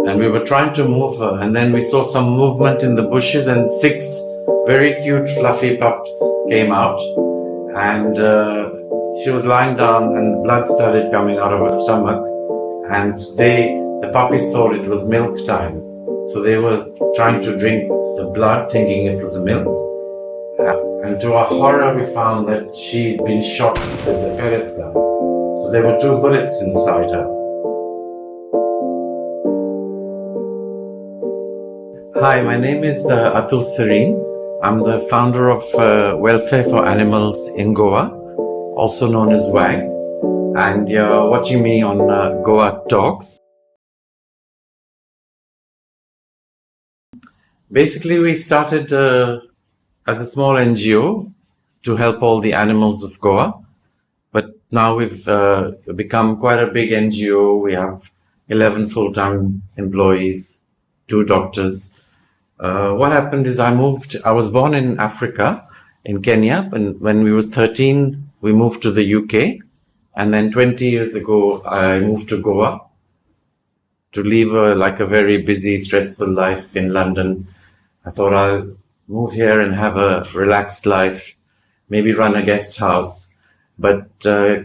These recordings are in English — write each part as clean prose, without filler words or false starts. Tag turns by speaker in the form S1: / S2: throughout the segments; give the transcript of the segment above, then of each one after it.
S1: and we were trying to move her, and then we saw some movement in the bushes, and 6 very cute fluffy pups came out, and she was lying down and blood started coming out of her stomach, and the puppies thought it was milk time, so they were trying to drink the blood thinking it was milk, and to our horror we found that she'd been shot with a pellet gun, so there were 2 bullets inside her. Hi, my name is Atul Sarin. I'm the founder of Welfare for Animals in Goa, also known as WAG, and you're watching me on GoaTalks. Basically, we started as a small NGO to help all the animals of Goa, but now we've become quite a big NGO. We have 11 full-time employees, 2 doctors. What happened is I was born in Africa, in Kenya, and when we was 13, we moved to the UK, and then 20 years ago, I moved to Goa to live a very busy, stressful life in London. I thought I'll move here and have a relaxed life, maybe run a guest house. But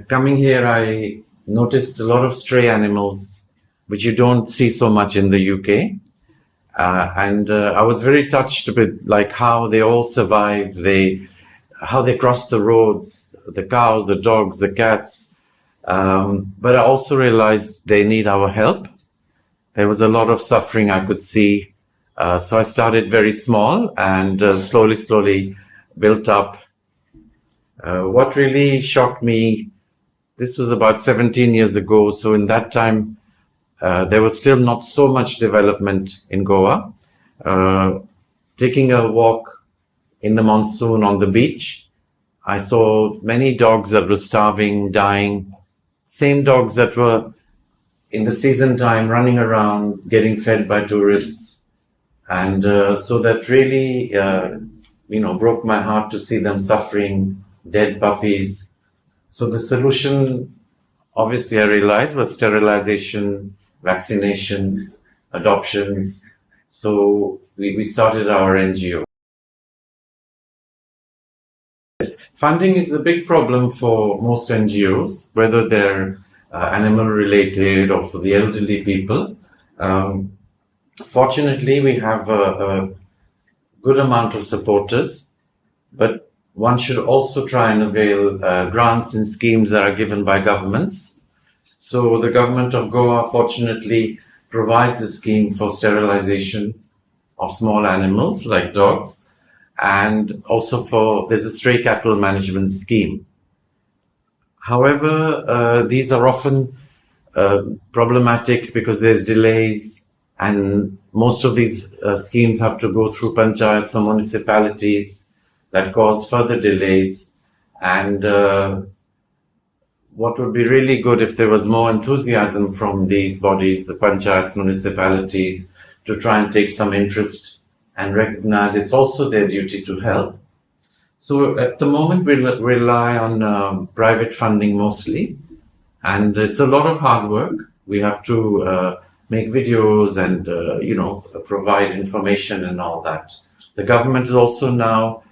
S1: coming here, I noticed a lot of stray animals, which you don't see so much in the UK. And I was very touched with how they all survive, how they cross the roads, the cows, the dogs, the cats. But I also realized they need our help. There was a lot of suffering I could see. So I started very small and slowly built up. What really shocked me, this was about 17 years ago. So in that time, there was still not so much development in Goa. Taking a walk in the monsoon on the beach, I saw many dogs that were starving, dying. Same dogs that were in the season time running around, getting fed by tourists. And so that really, broke my heart to see them suffering, dead puppies. So the solution, obviously, I realized, was sterilization, vaccinations, adoptions. So we started our NGO. Yes, funding is a big problem for most NGOs, whether they're animal related or for the elderly people. Fortunately, we have a good amount of supporters, but one should also try and avail grants and schemes that are given by governments. So the government of Goa, fortunately, provides a scheme for sterilization of small animals like dogs, and also there's a stray cattle management scheme. However, these are often problematic because there's delays, and most of these schemes have to go through panchayats or municipalities that cause further delays. And what would be really good if there was more enthusiasm from these bodies, the panchayats, municipalities, to try and take some interest and recognize it's also their duty to help. So at the moment, we rely on private funding mostly, and it's a lot of hard work. We have to make videos and, provide information and all that. The government is also now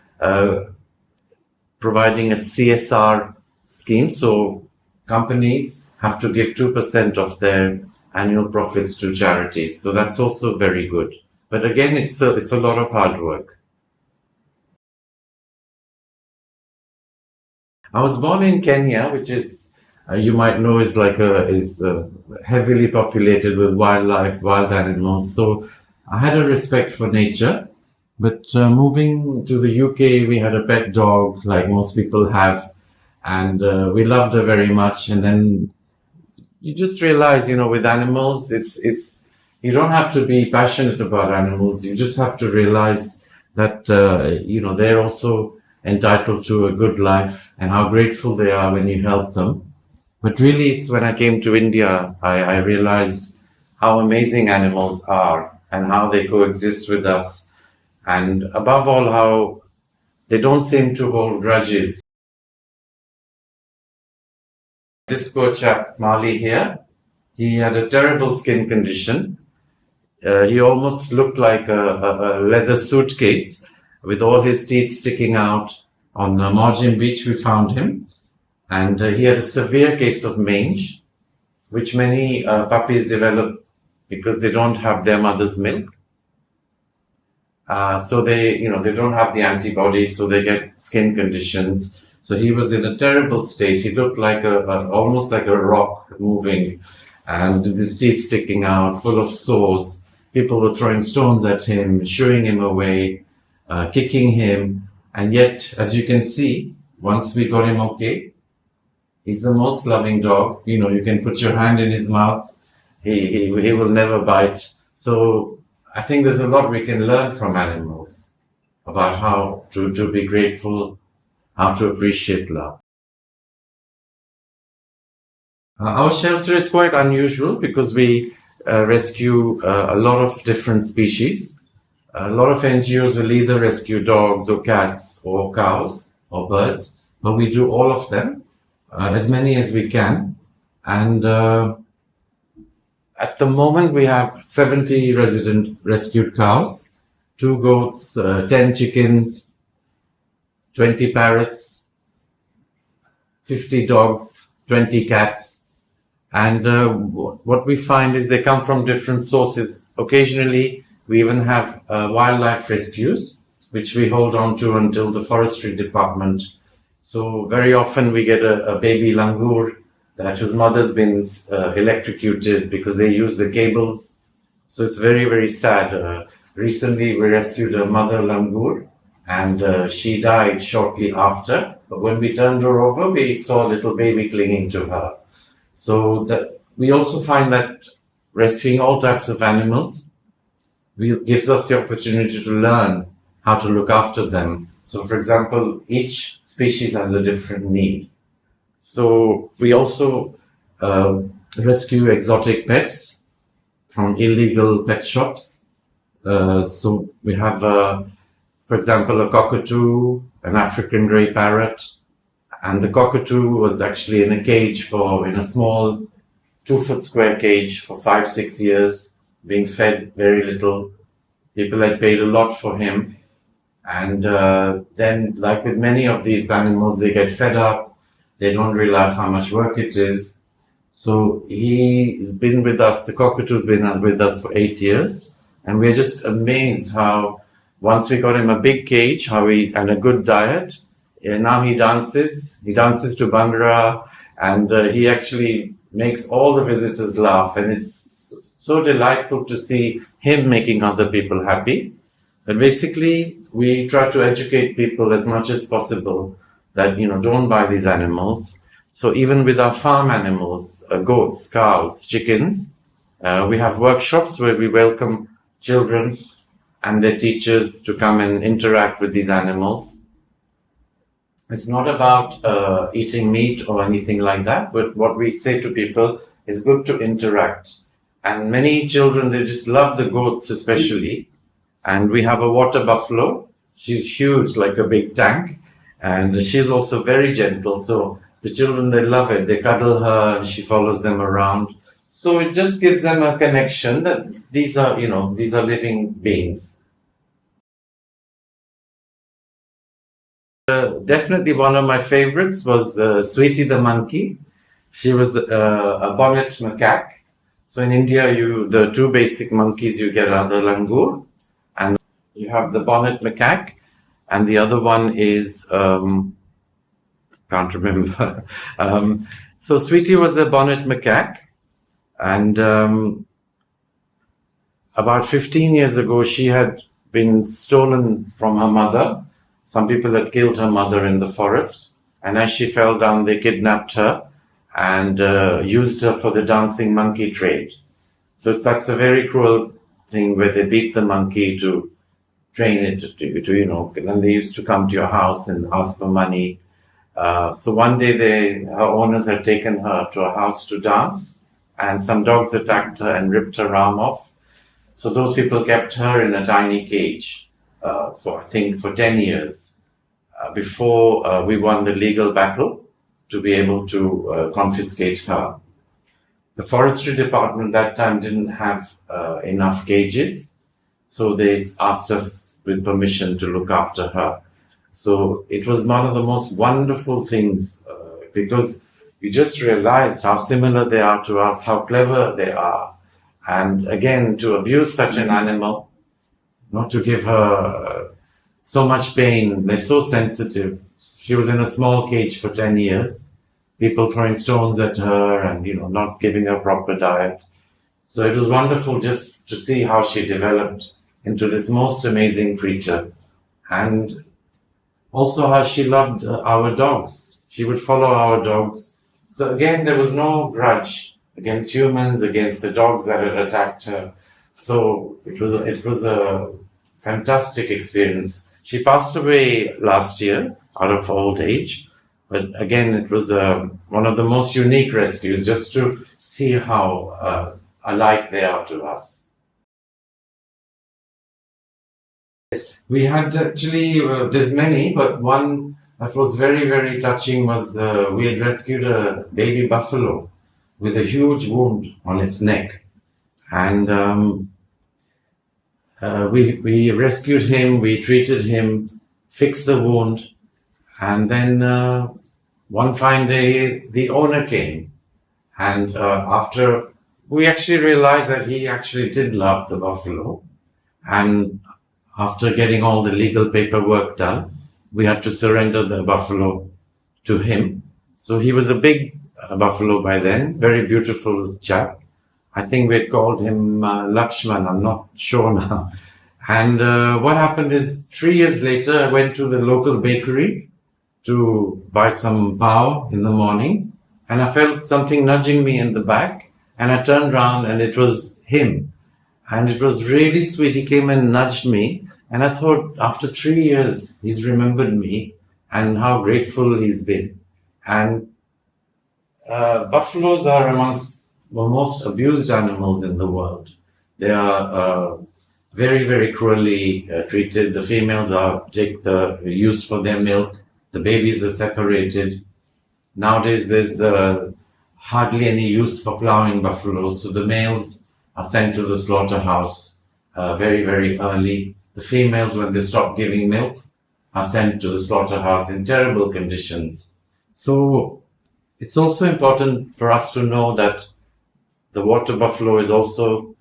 S1: providing a CSR scheme. So companies have to give 2% of their annual profits to charities. So that's also very good. But again, it's a lot of hard work. I was born in Kenya, which is, you might know, is heavily populated with wildlife, wild animals. So I had a respect for nature. But moving to the UK, we had a pet dog, like most people have, and we loved her very much. And then you just realize, with animals, you don't have to be passionate about animals. You just have to realize that, they're also entitled to a good life and how grateful they are when you help them. But really, it's when I came to India, I realized how amazing animals are and how they coexist with us. And above all, how they don't seem to hold grudges. This poor chap, Marley here, he had a terrible skin condition. He almost looked like a leather suitcase with all his teeth sticking out. On Margin Beach, we found him, and he had a severe case of mange, which many puppies develop because they don't have their mother's milk. So they don't have the antibodies, so they get skin conditions. So he was in a terrible state. He looked like almost like a rock moving, and with his teeth sticking out, full of sores. People were throwing stones at him, shooing him away, kicking him. And yet, as you can see, once we got him okay, he's the most loving dog. You can put your hand in his mouth. He will never bite. So I think there's a lot we can learn from animals about how to be grateful, how to appreciate love. Our shelter is quite unusual because we rescue a lot of different species. A lot of NGOs will either rescue dogs or cats or cows or birds, but we do all of them, as many as we can. And at the moment, we have 70 resident rescued cows, 2 goats, 10 chickens, 20 parrots, 50 dogs, 20 cats. And what we find is they come from different sources. Occasionally, we even have wildlife rescues, which we hold on to until the forestry department. So very often we get a baby langur whose mother's been electrocuted because they use the cables. So it's very, very sad. Recently, we rescued a mother langur, and she died shortly after. But when we turned her over, we saw a little baby clinging to her. So we also find that rescuing all types of animals gives us the opportunity to learn how to look after them. So, for example, each species has a different need. So we also rescue exotic pets from illegal pet shops. So we have, for example, a cockatoo, an African grey parrot, and the cockatoo was actually in a cage in a small 2-foot square cage for 5-6 years, being fed very little. People had paid a lot for him. And then, like with many of these animals, they get fed up. They don't realize how much work it is. So he's been with us, the cockatoo's been with us for 8 years. And we're just amazed how, once we got him a big cage, and a good diet, now he dances to Bhangra, and he actually makes all the visitors laugh. And it's so delightful to see him making other people happy. But basically, we try to educate people as much as possible that, don't buy these animals. So even with our farm animals, goats, cows, chickens, we have workshops where we welcome children and their teachers to come and interact with these animals. It's not about eating meat or anything like that, but what we say to people is good to interact. And many children, they just love the goats especially. And we have a water buffalo. She's huge, like a big tank. And she's also very gentle. So the children, they love it. They cuddle her and she follows them around. So it just gives them a connection that these are living beings. Definitely one of my favorites was Sweetie the monkey. She was a bonnet macaque. So in India, the 2 basic monkeys you get are the langur, and you have the bonnet macaque, and the other one is, can't remember. So Sweetie was a bonnet macaque, and about 15 years ago, she had been stolen from her mother. Some people had killed her mother in the forest, and as she fell down, they kidnapped her and used her for the dancing monkey trade. So that's a very cruel thing where they beat the monkey to train it to then they used to come to your house and ask for money. So one day her owners had taken her to a house to dance, and some dogs attacked her and ripped her arm off. So those people kept her in a tiny cage for 10 years before we won the legal battle to be able to confiscate her. the forestry department that time didn't have enough cages, so they asked us with permission to look after her. So it was one of the most wonderful things because you just realized how similar they are to us, how clever they are. And again, to abuse such an animal, not to give her so much pain, they're so sensitive. She was in a small cage for 10 years, people throwing stones at her and, not giving her proper diet. So it was wonderful just to see how she developed into this most amazing creature. And also how she loved our dogs. She would follow our dogs. So again, there was no grudge against humans, against the dogs that had attacked her. So it was a fantastic experience. She passed away last year out of old age. But again, it was one of the most unique rescues, just to see how alike they are to us. We had actually, there's many, but one that was very, very touching was we had rescued a baby buffalo with a huge wound on its neck. And we rescued him, we treated him, fixed the wound, and then one fine day the owner came. And after, we actually realized that he actually did love the buffalo. And after getting all the legal paperwork done, we had to surrender the buffalo to him. So he was a big buffalo by then, very beautiful chap. I think we had called him Lakshman, I'm not sure now. And what happened is 3 years later, I went to the local bakery to buy some pav in the morning, and I felt something nudging me in the back, and I turned around and it was him. And it was really sweet. He came and nudged me. And I thought, after 3 years, he's remembered me and how grateful he's been. And buffaloes are amongst the most abused animals in the world. They are very, very cruelly treated. The females are used for their milk. The babies are separated. Nowadays, there's hardly any use for plowing buffaloes. So the males are sent to the slaughterhouse very, very early. The females, when they stop giving milk, are sent to the slaughterhouse in terrible conditions. So it's also important for us to know that the water buffalo is also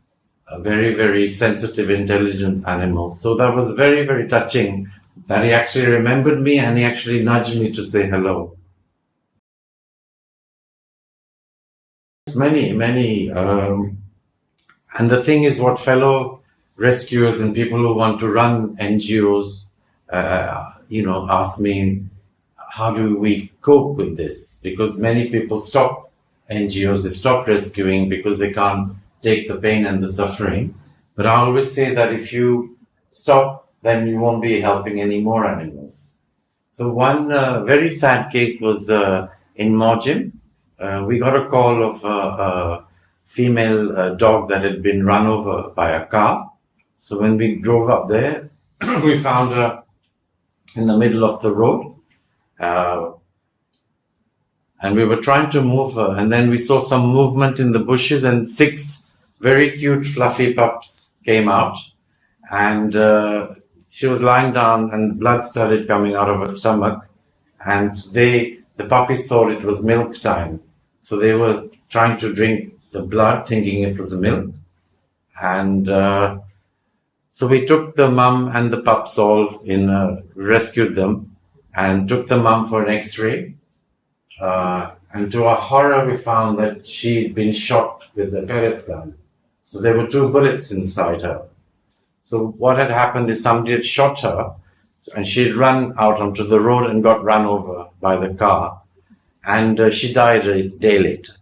S1: a very, very sensitive, intelligent animal. So that was very, very touching that he actually remembered me and he actually nudged me to say hello. Many, many. And the thing is, what fellow rescuers and people who want to run NGOs, ask me, how do we cope with this? Because many people stop NGOs, they stop rescuing because they can't take the pain and the suffering. But I always say that if you stop, then you won't be helping any more animals. So one very sad case was in Morjim. We got a call of a female dog that had been run over by a car. So when we drove up there, we found her in the middle of the road. And we were trying to move her. And then we saw some movement in the bushes and 6 very cute fluffy pups came out. And she was lying down and blood started coming out of her stomach. And the puppies thought it was milk time. So they were trying to drink the blood, thinking it was milk. And so we took the mum and the pups all rescued them and took the mum for an X-ray. And to our horror, we found that she'd been shot with a pellet gun. So there were 2 bullets inside her. So what had happened is somebody had shot her and she'd run out onto the road and got run over by the car. And she died a day later.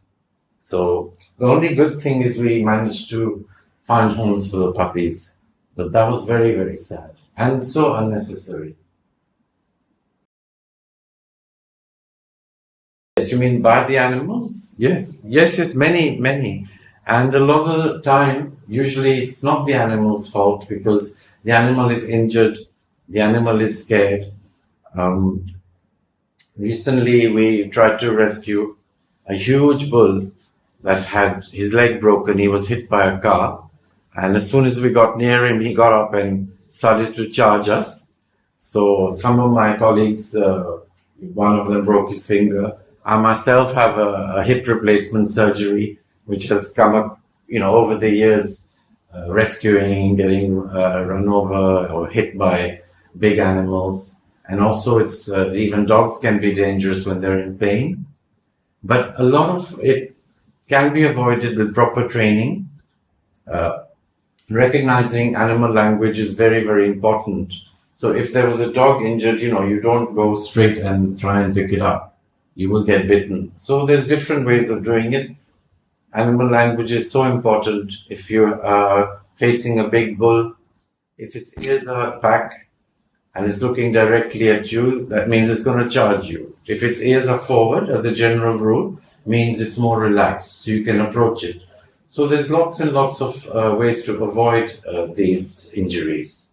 S1: So the only good thing is we managed to find homes for the puppies. But that was very, very sad and so unnecessary. Yes, you mean by the animals? Yes, many. And a lot of the time, usually it's not the animal's fault because the animal is injured, the animal is scared. Recently, we tried to rescue a huge bull that had his leg broken. He was hit by a car. And as soon as we got near him, he got up and started to charge us. So some of my colleagues, one of them broke his finger. I myself have a hip replacement surgery, which has come up, over the years, rescuing, getting run over or hit by big animals. And also it's even dogs can be dangerous when they're in pain. But a lot of it can be avoided with proper training. Recognizing animal language is very, very important. So if there was a dog injured, you don't go straight and try and pick it up. You will get bitten. So there's different ways of doing it. Animal language is so important. If you are facing a big bull, if its ears are back and it's looking directly at you, that means it's going to charge you. If its ears are forward, as a general rule, means it's more relaxed, so you can approach it. So there's lots and lots of ways to avoid these injuries.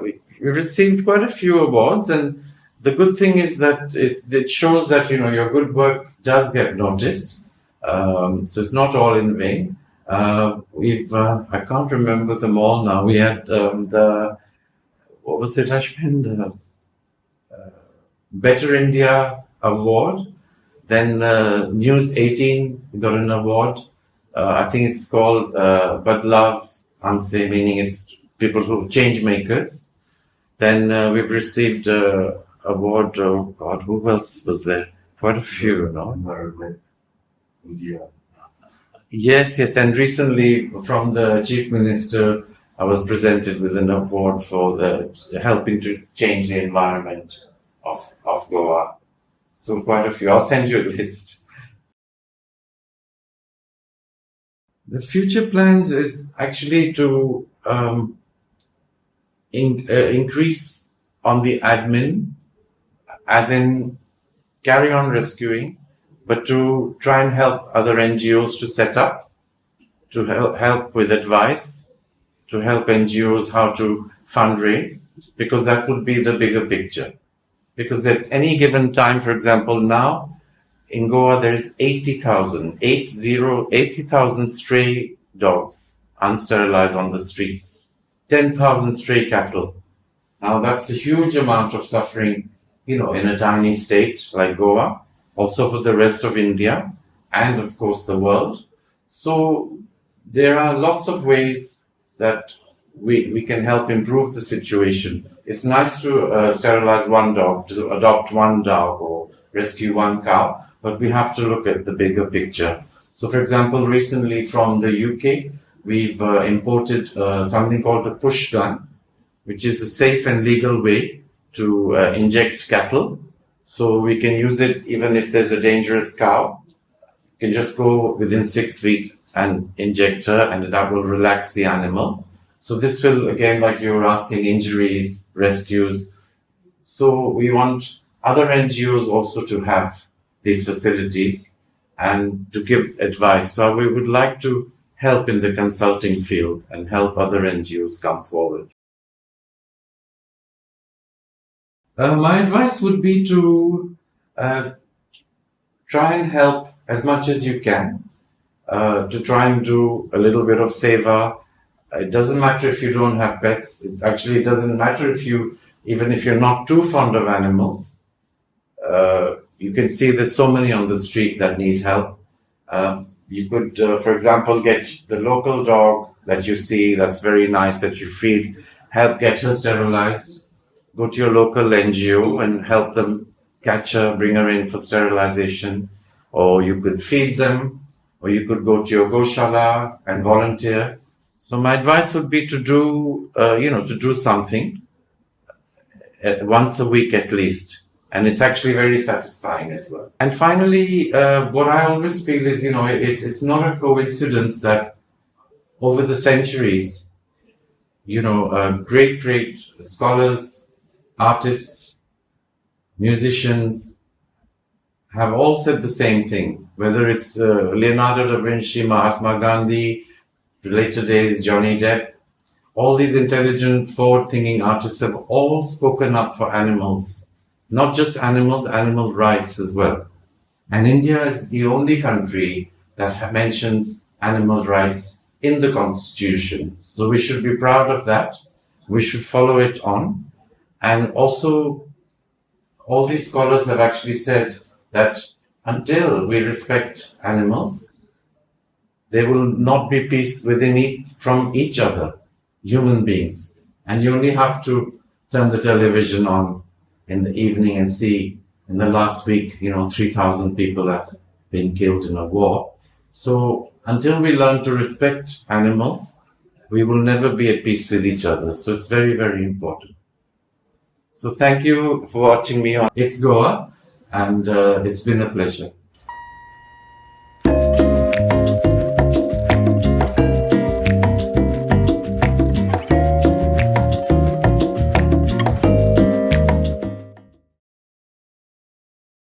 S1: We received quite a few awards, and the good thing is that it shows that your good work does get noticed. So it's not all in vain. I can't remember them all now. We had what was it, Ashwin? The Better India Award. Then News 18 got an award. I think it's called Badlav. I'm saying, meaning it's people who change makers. Then we've received award. Oh God, who else was there? Quite a few, no? India. Yes, and recently from the Chief Minister, I was presented with an award for helping to change the environment of Goa. So quite a few. I'll send you a list. The future plans is actually to increase on the admin, as in carry on rescuing, but to try and help other NGOs to set up, to help with advice, to help NGOs how to fundraise, because that would be the bigger picture. Because at any given time, for example, now in Goa, there is 80,000 stray dogs unsterilized on the streets, 10,000 stray cattle. Now that's a huge amount of suffering, in a tiny state like Goa, also for the rest of India and of course the world. So there are lots of ways that we can help improve the situation. It's nice to sterilize one dog, to adopt one dog or rescue one cow, but we have to look at the bigger picture. So for example, recently from the UK, we've imported something called a push gun, which is a safe and legal way to inject cattle. So we can use it even if there's a dangerous cow. You can just go within 6 feet and inject her, and that will relax the animal. So this will, again, like you were asking, injuries, rescues. So we want other NGOs also to have these facilities and to give advice. So we would like to help in the consulting field and help other NGOs come forward. My advice would be to try and help as much as you can, to try and do a little bit of seva. It doesn't matter if you don't have pets. It doesn't matter even if you're not too fond of animals. You can see there's so many on the street that need help. You could, for example, get the local dog that you see that's very nice that you feed, help get her sterilized. Go to your local NGO and help them catch her, bring her in for sterilization. Or you could feed them, or you could go to your Goshala and volunteer. So my advice would be to do something once a week at least. And it's actually very satisfying as well. And finally, what I always feel is, it's not a coincidence that over the centuries, great scholars, artists, musicians have all said the same thing, whether it's Leonardo da Vinci, Mahatma Gandhi, later days Johnny Depp. All these intelligent, forward-thinking artists have all spoken up for animals, not just animals, animal rights as well. And India is the only country that mentions animal rights in the constitution. So we should be proud of that. We should follow it on. And also, all these scholars have actually said that until we respect animals, there will not be peace from each other, human beings. And you only have to turn the television on in the evening and see in the last week, 3,000 people have been killed in a war. So until we learn to respect animals, we will never be at peace with each other. So it's very, very important. So thank you for watching me on It's Goa, and it's been a pleasure.